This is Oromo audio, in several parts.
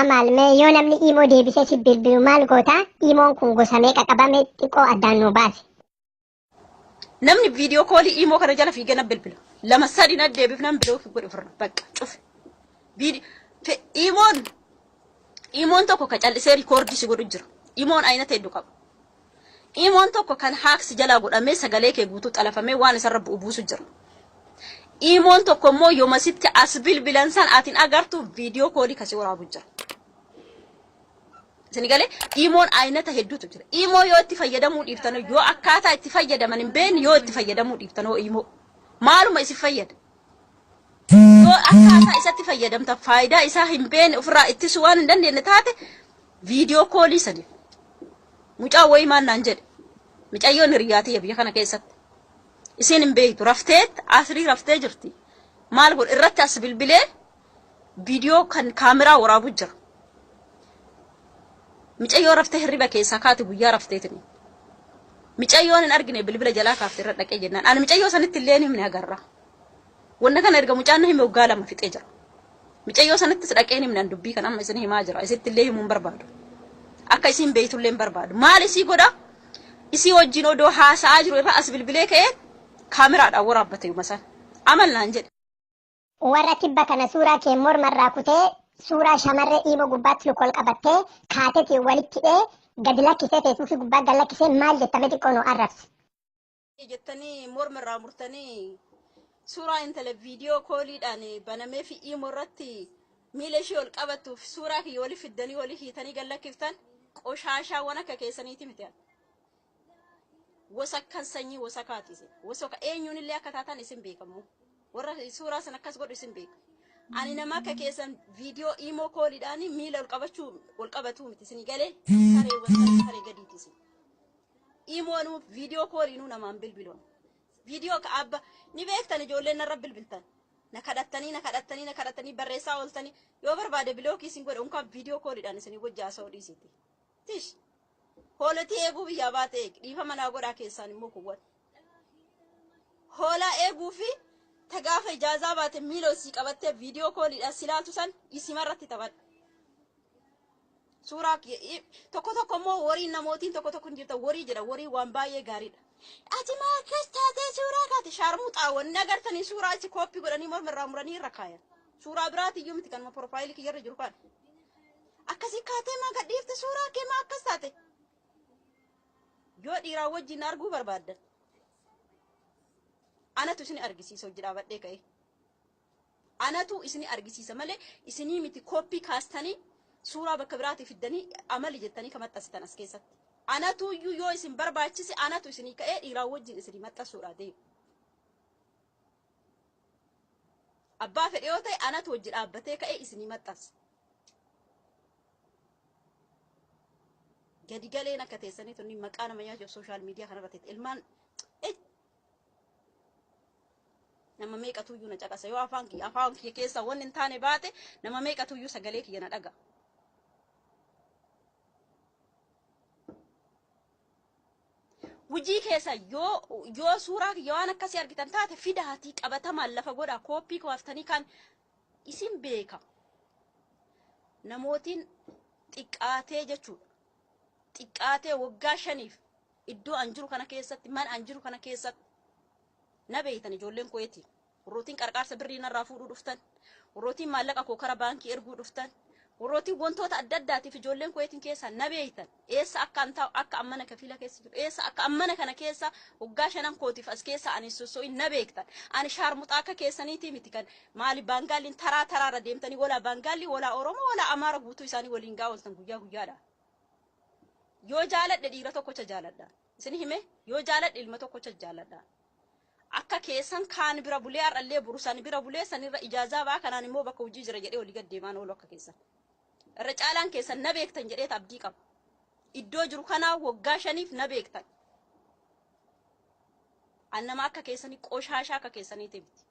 Malme yoo namni imo deebisee si bilbilu maal goota imoon kun gosamee qaqabame xiqqoo addaan nu baase. Namni viidiyoo koolii imo kana jala fiigana bilbila. Lama sadi na deebifnan biloo fi godhe furna bakka cuf. Imoon tokko ka callisee rikoordii si godhu jira. Imoon ayina ta'e qaba. Imoon tokko kan haaksi jalaa godhamee sagalee kee guutuu xalafamee waan isarra buusu jira. Imoon tokko immoo yooma sitti as bilbilan san atiin agartu viidiyoo koolii kasii waraabu jira. Isin galee imoon aynata hedduutu jira. Imoo yoo itti fayyadamuu dhiiftan yoo akkaataa itti fayyadaman hin beekne yoo itti fayyadamuu dhiiftan imoo maaluma isin fayyada. Yoo akkaataa isatti fayyadamta faayidaa isaa hin beekne ofirraa ittisuu waan hin dandeenye taate viidiyoo koolii sadi. Mucaa wayii maannaan jedhe. Mucayyoon hiriyaatee biyya kana keessatti. Isin hin beektu rafteet asrii raftee jirti. Maal godhe irratti as bilbilee viidiyoo kan kaameraa waraabu jira. Mucayyoo raftee hirriba keessaa kaati guyyaa rafteetini. Mucayyoon hin argine bilbila jalaa kaaftee irra dhaqee jennaan. Ani mucayyoo sanitti illee himne agarra. Wanna kana erga mucaan hime waggaa lama fixee jira. Mucayyoo sanittis dhaqee himne dubbii kan amma isin himaa jira. Isitti illee himuun barbaadu. Akka isin beeytullee barbaadu. Maal isii godha? Isii wajjin odoo haasa'aa jiru irra as bilbilee ka'ee kaameraadhaan waraabbate yuma san. Amal naan jedhe. Warra tibba kana suuraa kee mormarraa kutee suuraa shamarree imo gubbaatti lukool qabattee kaatetii walitti hidhee gadi lakkisee teessuufi gubbaa gad lakkisee maal jettame xiqqoo nu arrabse. Jettanii mormarraa murtanii suuraa intala viidiyoo kooliidhaan banamee fi imo irratti miila ishee ol qabattuuf suuraa kiyya walii fiddanii walii hiitanii gad lakkiftan qoshaashaawwan akka keessaniiti miti. Wasa kan sanyii wasa kaatise. Wasa ka eenyuun illee akka taatan isin beekamu. Warra suuraa san akkas godhu isin beeka. Ani nama akka keessan viidiyoo imo kooliidhaan miila ol qabatu miti isin galee saree gadiitisi. Imoon viidiyoo kooliinuu namaan bilbiloon. Viidiyoo ka abba ni beektan ijoolleen narra bilbiltan. Na kadhattanii barreessaa ooltanii yoo barbaade bilookii isin godhe unkaan viidiyoo kooliidhaan isin wajjaa sa'oo dhiisiti. Tish. Hoolati eeguu biyyaa baate dhiifa manaa godhaa keessaan immoo kuwwan. Hoolaa eeguu fi tagaafa ijaazaa baate miiloo sii qabattee viidiyoo kooliidhaan silaatu san isimarratti taphadha. Suuraa tokko immoo warii namootiin tokko hin jirta warii jedha warii waan baay'ee gaariidha. Ati maa akkas taatee suuraa kaate shaarmuu xaawwan agartanii suuraa itti kooppii godhanii mormarraa muranii irra kaayan. Suuraa biraatiyyuu miti kanuma piroofaayilii kiyyarra jiru kan. Akkasii kaatee maa gadhiifte suuraa kee maa akkas taate. Yoo dhiiraa wajjin arguu barbaaddan. Anatu isin argisiisa hojii dhaabadhee ka'e. Anatu isin argisiisa malee isinii miti kooppii kaastanii suuraa bakka biraatii fiddanii amali jettanii kan maxxansitan as keessatti. Anatu iyyuu yoo isin barbaachise anatu isinii ka'ee dhiiraa wajjin isinii maxxansuudhaa deemu. Abbaa fedhe yoo ta'e anatu hojii dhaabbatee ka'ee isinii maxxansa. Gadi galeen akka teessanii tunni maqaa nama nyaachuu sooshaal miidiyaa kanarratti ilmaan nama meeqatu iyyuu na caqasa yoo afaan kiyya keessa wanni hin taane baate nama meeqatu iyyuu sagalee kiyya na dhaga. Hojii keessa yoo suuraa kiyya waan akkasii argitan taate fidaatii qabatamaan lafa godhaa kooppii kaaftanii kan isin beeka. Namootiin xiqqaatee jechuudha. Xiqqaatee waggaa 5 iddoo an jiru kana keessatti man an jiru kana keessatti na beeytan ijoolleen koyeeti. Warrootiin qarqaarsa birrii narraa fuudhuu dhuftan, warrootiin maallaqa koo kara baankii erguu dhuftan, warrootiin wantoota adda addaatiif ijoolleen koyeetiin keessa na beeytan. Eessa akka an ta'u akka ammana kafiila keessa jiru, eessa akka ammana kana keessa waggaa 5 kootiif as keessa ani soso'in na beektan. Ani shaarmuxaa akka keessaniitii miti kan maali baangaalliin taraarra deemtanii walaa baangaalli walaa Oromoo walaa Amaara guutuu isaanii waliin gaa'oltan guyyaa guyyaadha. Yoo jaaladhe dhiira tokkocha jaaladha. Isin hime yoo jaaladhe ilma tokkocha jaaladha. Akka keessan kaan bira bulee har'allee burusan bira bulee sanirra ijaazaa baa kanaan immoo bakka hojii jira jedhee olii gad deemaan oolu akka keessan. Irra caalaan keessan na beektan jedhee abdii qaba. Iddoo jiru kanaa waggaa 5f na beektan. Annama akka keessanii qoshaashaa akka keessaniiti miti.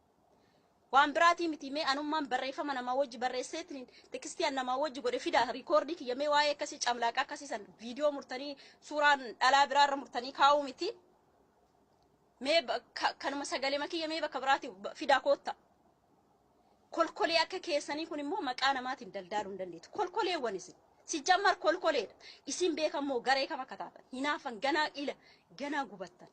Waan biraatii miti mee anummaan barreeffama namaa wajji barreesseetiin tekstii namaa wajji godhe fida rikoordii kiyyamee waa'ee akkasii camlaaqaa akkasii san viidiyoo murtanii suuraan dhalaa biraarra murtanii kaa'uu miti. Mee kanuma sagalee makiyya mee bakka biraatii fidaa kootta. kolkolee akka keessanii kun immoo maqaa namaatiin daldaaluu hin dandeetu. Kolkoleewwan si jammar kolkoleedha. Isin beekamoo garee kam akka taatan hinaafan ganaa gubattan.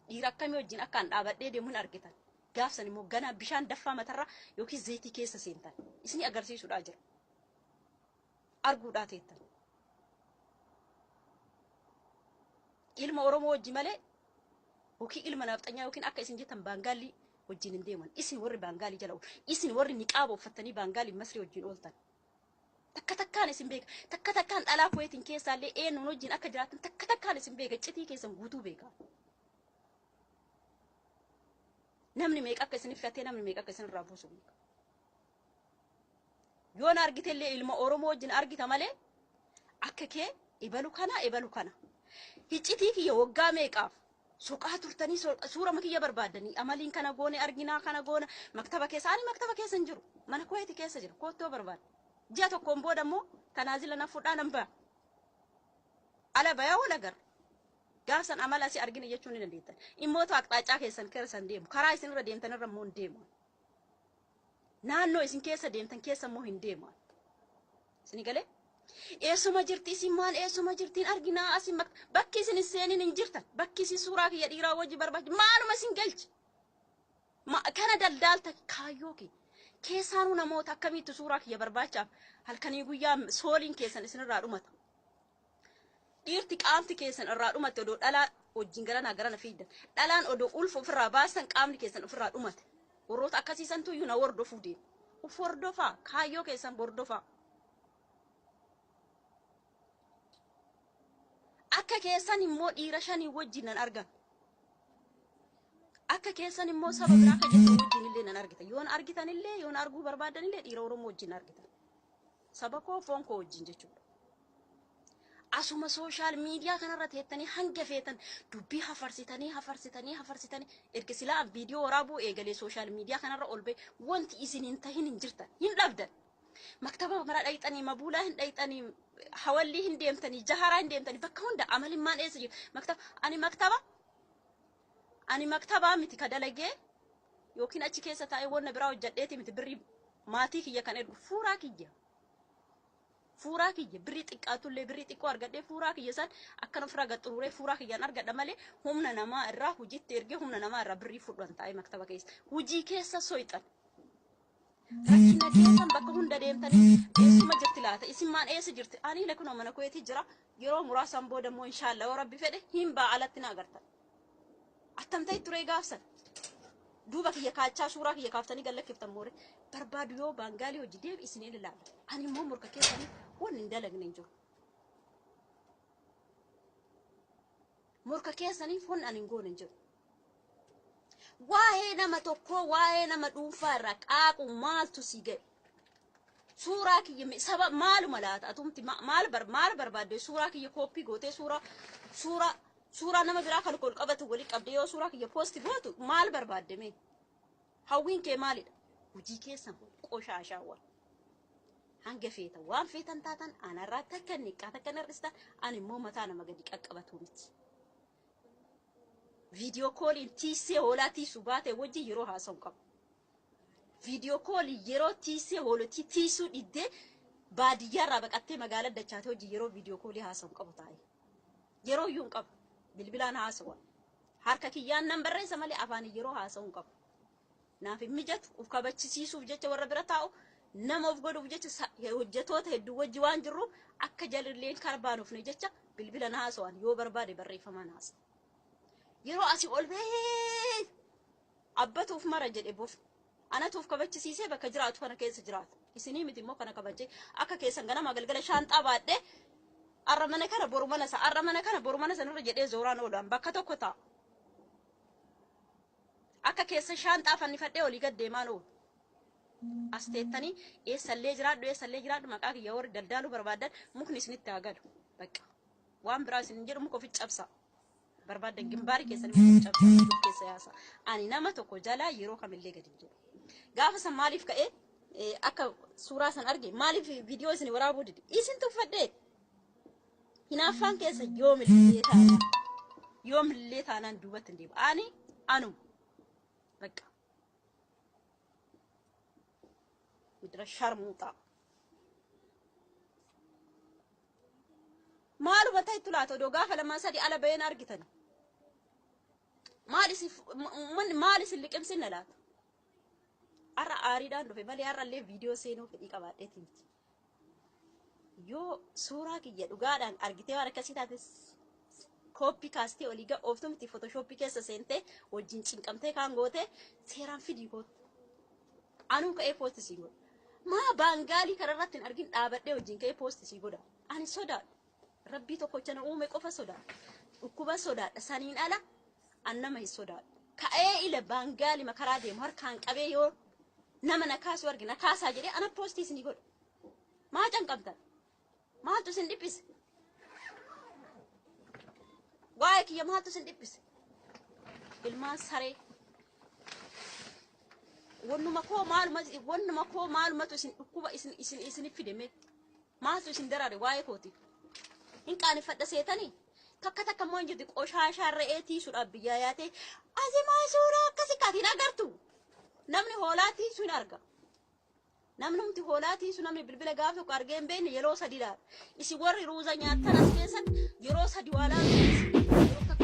Dhiira akkamii wajjin akkaan dhaabadhee deemuun argitan. Gaafsan immoo ganaa bishaan daffaa matarraa yookiin zayitii keessa seentan. Isin agarsiisuudhaa jira. Arguudhaa teettan. Ilma Oromoo wajjin malee yookiin ilma nafxanyaa yookiin akka isin jettan baangaalii wajjin hin deeman. Isin warri baangaalii jala oolu. Isin warri niqaaba uffattanii baangaalii masrii wajjin ooltan. Takka isin beeka. Takka dhalaa kuweetiin keessaallee eenyuun wajjin akka jiraatan takka isin beeka. Citii keessan guutuu beeka. Namni meeqa akka isin iffatee namni meeqa akka isin irraa buusu beeka. Yoon argitellee ilma Oromoo wajjin argita malee akka kee ibalu kana. Hiccitii kiyya waggaa meeqaaf soqaa turtanii suura makiyya barbaadanii amaliin kana goone arginaa kana goona maktaba keessa hin jiru. Mana kuweeti keessa jira. Koottoo barbaada. Ji'a tokkoon booda immoo tanaazila na fudhaa nan ba'a. Ala bayaa wal agarra. Gaafsan amala asii argina jechuun ni dandeettan. Immoota aqxaacaa keessan keessan deemu. Karaa isin irra deemtan irra immoo hin deemu. Naannoo isin keessa deemtan keessa immoo hin deemu. Isin galee? Eessuma jirti isin maan eessuma jirtiin arginaa asin bakki isin seeniin hin jirtan. Bakki isin suuraa kiyya dhiiraa wajji barbaadu. Maaluma isin galchi. Kana daldaalta kaayyoo kee. Keessaanuu namoota akkamitti suuraa kiyya barbaachaaf halkanii guyyaa sooliin keessan isinirraa dhumata. Dhiirti qaamti keessan irraa dhumate odoo dhalaa wajjin garana fiidan. Dhalaan odoo ulfa ofirraa baasan qaamni keessan ofirraa dhumate. Warroota akkasiisantu iyyuu na hordofuu deemu. Uf hordofaa kaayyoo keessan hordofaa. Akka keessan immoo dhiira 5 wajjin nan argan. Akka keessan immoo saba biraa akka jettan wajjin illee nan argitan. Yoon argitan illee yoon arguu barbaadan illee dhiira Oromoo wajjin argitan. Saba koo foon koo wajjin jechuudha. Asuma social media kanarra teettanii hanga feetan dubbii hafarsitanii erga silaa viidiyoo waraabuu eegalee social media kanarra ol ba'e wanti isin hin tahin hin jirtan hin dhabdan. Maktaba mara dhayxanii mabuulaa hin dhayxanii hawallii hin deemtanii jaharaa hin deemtanii bakka hunda amalimmaan eessa jiru. Ani maktaba miti ka dalagee yookiin achi keessa taa'ee wanna biraa hojjadheeti miti birrii maatii kiyya kan ergu fuuraa kiyya. Fuuraa kiyya birrii xiqqaatullee birrii xiqqoo argadhee fuuraa kiyya san akkana ofirraa gaxxuruuree fuuraa kiyyaan argadha malee humna namaa irraa hojiitti ergee humna namaa irraa birrii fudhan taa'ee maktaba keessa. Hojii keessa soixan. Rakkina keessan bakka hunda deemtanii eessuma jirti laata isin maan eessa jirti ani lakunoo mana kuweetii jira yeroo muraasaan booda immoo inshaallah yoo rabbi fedhe hin ba'a alatti na agartan. Attamtay turee gaafsan. Duuba kiyya kaachaa suuraa kiyya kaaftanii gallakkiftan moore barbaadu yoo baangaalii hojii deebi isin ilaala. Ani immoo murka keessanii wanni hin dalagne hin jiru. Murka keessaniif wanni ani hin goone hin jiru. Waa'ee nama tokkoo waa'ee nama dhuunfaa irraa qaaqu maaltu si ga'e? Suuraa kiyya saba maaluma laata atumti maal barbaadde suuraa kiyya kooppii gootee suuraa nama biraa kan kol qabatu wali qabdee yoo suuraa kiyya poosti gootu maal barbaadde mee? Hawwiin kee maalidha? Hojii keessan qoshaashaawwan. Hanga feetan waan feetan taatan anarraa takka niqqaa takka narristan ani immoo mataa nama gadi qaqqabatu miti. Video calling tiisee hoolaa tiisuu baate wajji yeroo haasa'u qabu. Video calling yeroo tiisee hooloti tiisuu dhiddee baadiyyaarraa baqattee magaalaa dachaate wajji yeroo video calling haasa'u qabu taa'e. Yeroo iyyuu hin qabu. Bilbilaan haasa'u. Harka kiyyaan nan barreessa malee afaan yeroo haasa'u qabu. Naaf hin mijatu uf kabachisiisuuf jecha warra bira taa'u nama of godhuuf jecha hojjetoota hedduu wajji waan jirru akka jalilleen karbaanuuf ne jecha bilbilaan haasa'an yoo barbaade barreeffamaan haasa'u. Yeroo asii ol ba'ee abbatuuf mara jedhe buuf anatuuf kabachisiisee bakka jiraatu kana keessa jiraatu isinii miti immoo kana kabajee akka keessan ganama galgala shaanxaa baadhee arra mana kana boru mana sanirra jedhee zooraan oolu'an bakka tokko ta'a. Akka keessa shaanxaa fannifadhee olii gad deemaan oolu. As teettanii eessallee jiraadhu maqaa kiyya warri daldaaluu barbaadan mukni isinitti haa galu. Bakka waan biraa isin jedhu muka ofitti cabsa. Barbaadan gimbaarii keessanii cabsa keessa yaasa. Ani nama tokko jalaa yeroo kamillee gadi jedhu. Gaafa san maaliif ka'ee akka suuraa san arge maaliif viidiyoo isin waraabuu didi isin tuffadhee hinaaffaan keessa yoomillee taanaan duubatti hin deemu. Ani anuma bakka dira sharmuuxa. Maaluma ta'e tulaata odoo gaafa lamaan sadii ala baheen argitan. Maalis liqimsinna laata. Har'a aariidhaan dhufe malee har'allee viidiyoo seenuu fedhii qabaadheeti miti. Yoo suuraa kiyya dhugaadhaan argitee waan akkasii taates kooppii kaastee olii gad ooftu miti footooshooppii keessa seentee wajjin cinqamtee kaan goote seeraan fidii goote. Anuu ka'ee poostisii godha. Maa baangaalii kanarratti hin argin dhaabadhee wajjin ka'ee poostisii godha. Ani sodaadha. Rabbii tokkocha na uume qofa sodaadha. Dhukkuba sodaadha. Saniin ala an nama hin sodaadha. Ka'ee ila baangaalii makaraa deemu harkaan qabee yoo nama na kaasu argina kaasaa jedhee ana poostisii godha. Maa canqamtan? Maaltu sin dhiphise? Waa'ee kiyya maaltu sin dhiphise? Ilmaan saree. Wannuma koo maalumatu isin dhukkuba isin fideme. Maaltu isin daraare waa'ee kooti. Hin qaaneffadha seetanii. Takka immoo hin jirti qoshaashaa re'eetii suudhaaf biyyaa yaate asimaa suuraa akkasii kaatiin agartu. Namni hoolaatii sun arga. Namni hoolaatii sun namni bilbila gaafa tokko argee hin beekne yeroo sadi dhaala. Isin warri ruuza nyaattan as keessatti yeroo sadi waa laalu.